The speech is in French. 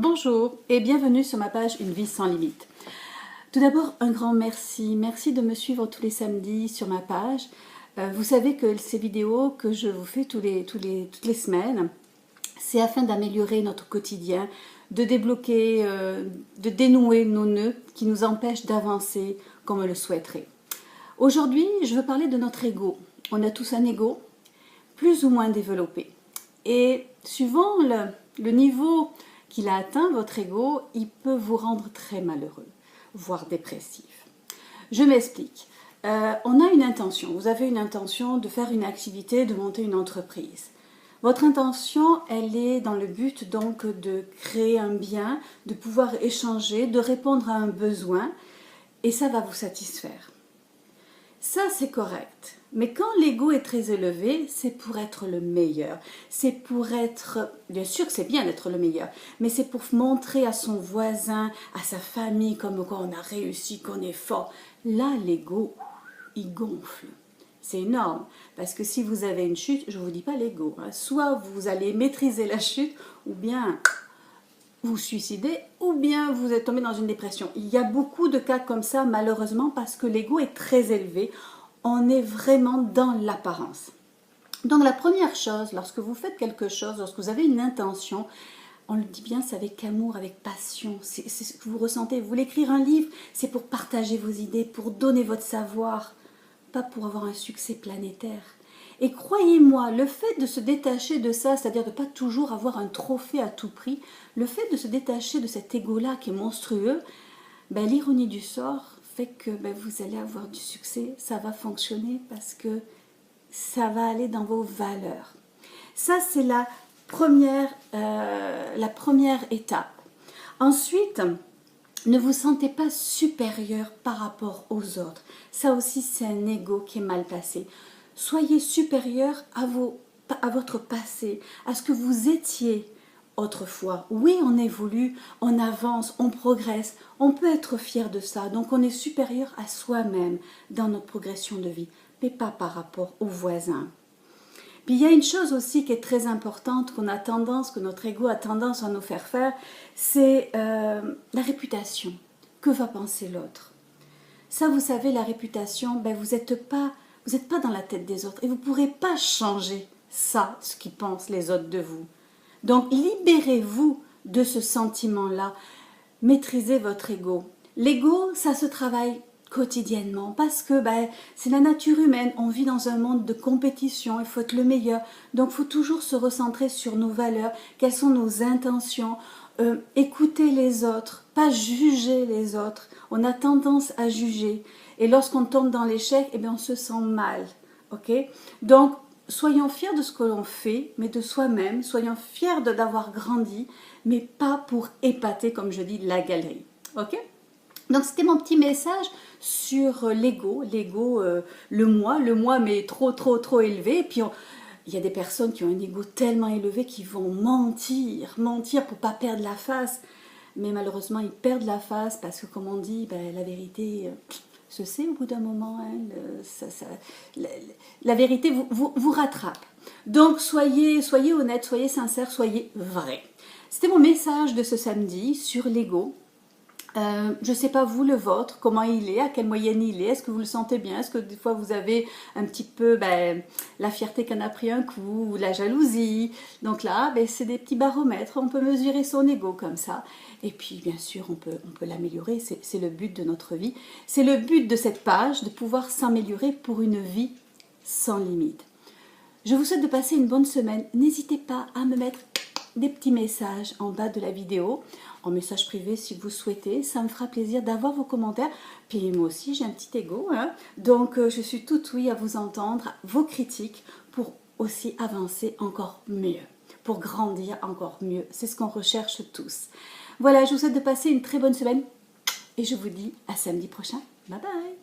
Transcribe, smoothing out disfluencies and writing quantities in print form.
Bonjour et bienvenue sur ma page Une vie sans limite. Tout d'abord, un grand merci. Merci de me suivre tous les samedis sur ma page. Vous savez que ces vidéos que je vous fais toutes les semaines, c'est afin d'améliorer notre quotidien, de débloquer, de dénouer nos nœuds qui nous empêchent d'avancer comme on le souhaiterait. Aujourd'hui, je veux parler de notre ego. On a tous un ego, plus ou moins développé. Et suivant le niveau qu'il a atteint, votre ego, il peut vous rendre très malheureux, voire dépressif. Je m'explique. On a une intention, vous avez une intention de faire une activité, de monter une entreprise. Votre intention, elle est dans le but donc de créer un bien, de pouvoir échanger, de répondre à un besoin, et ça va vous satisfaire. Ça, c'est correct. Mais quand l'ego est très élevé, c'est pour être le meilleur. C'est pour être... Bien sûr que c'est bien d'être le meilleur, mais c'est pour montrer à son voisin, à sa famille, comme quoi on a réussi, qu'on est fort. Là, l'ego, il gonfle. C'est énorme. Parce que si vous avez une chute, je ne vous dis pas l'ego, hein, soit vous allez maîtriser la chute, ou bien vous suicidez, ou bien vous êtes tombé dans une dépression. Il y a beaucoup de cas comme ça, malheureusement, parce que l'ego est très élevé. On est vraiment dans l'apparence. Donc la première chose, lorsque vous faites quelque chose, lorsque vous avez une intention, on le dit bien, c'est avec amour, avec passion, c'est ce que vous ressentez. Vous voulez écrire un livre, c'est pour partager vos idées, pour donner votre savoir, pas pour avoir un succès planétaire. Et croyez-moi, le fait de se détacher de ça, c'est-à-dire de ne pas toujours avoir un trophée à tout prix, le fait de se détacher de cet ego-là qui est monstrueux, ben, l'ironie du sort fait que ben, vous allez avoir du succès, ça va fonctionner parce que ça va aller dans vos valeurs. Ça, c'est la première étape. Ensuite, ne vous sentez pas supérieur par rapport aux autres. Ça aussi, c'est un ego qui est mal placé. Soyez supérieur à votre passé, à ce que vous étiez autrefois. Oui, on évolue, on avance, on progresse, on peut être fier de ça. Donc on est supérieur à soi-même dans notre progression de vie, mais pas par rapport aux voisins. Puis il y a une chose aussi qui est très importante, que notre ego a tendance à nous faire, c'est la réputation. Que va penser l'autre? Ça, vous savez, la réputation, ben, vous n'êtes pas dans la tête des autres et vous ne pourrez pas changer ça, ce qu'ils pensent les autres de vous. Donc, libérez-vous de ce sentiment-là. Maîtrisez votre ego. L'ego, ça se travaille quotidiennement parce que ben, c'est la nature humaine. On vit dans un monde de compétition, il faut être le meilleur. Donc, il faut toujours se recentrer sur nos valeurs, quelles sont nos intentions, écouter les autres, pas juger les autres. On a tendance à juger. Et lorsqu'on tombe dans l'échec, eh bien, on se sent mal. Okay? Donc, soyons fiers de ce que l'on fait, mais de soi-même. Soyons fiers d'avoir grandi, mais pas pour épater, comme je dis, la galerie. Okay? Donc, c'était mon petit message sur l'ego. L'ego, le moi mais trop élevé. Et puis, il y a des personnes qui ont un ego tellement élevé qu'ils vont mentir pour pas perdre la face. Mais malheureusement, ils perdent la face parce que, comme on dit, ben, la vérité se sait au bout d'un moment. Hein, la vérité vous rattrape. Donc, soyez honnête, soyez sincère, soyez vrai. C'était mon message de ce samedi sur l'ego. Je ne sais pas vous, le vôtre, comment il est, à quelle moyenne il est, est-ce que vous le sentez bien, est-ce que des fois vous avez un petit peu la fierté qu'on a pris un coup, ou la jalousie. Donc là, c'est des petits baromètres, on peut mesurer son ego comme ça. Et puis bien sûr, on peut l'améliorer, c'est le but de notre vie. C'est le but de cette page, de pouvoir s'améliorer pour une vie sans limite. Je vous souhaite de passer une bonne semaine. N'hésitez pas à me mettre des petits messages en bas de la vidéo, en message privé si vous souhaitez, ça me fera plaisir d'avoir vos commentaires, puis moi aussi j'ai un petit ego, hein. Donc je suis toute oui à vous entendre, vos critiques pour aussi avancer encore mieux, pour grandir encore mieux, c'est ce qu'on recherche tous. Voilà, je vous souhaite de passer une très bonne semaine et je vous dis à samedi prochain, bye bye.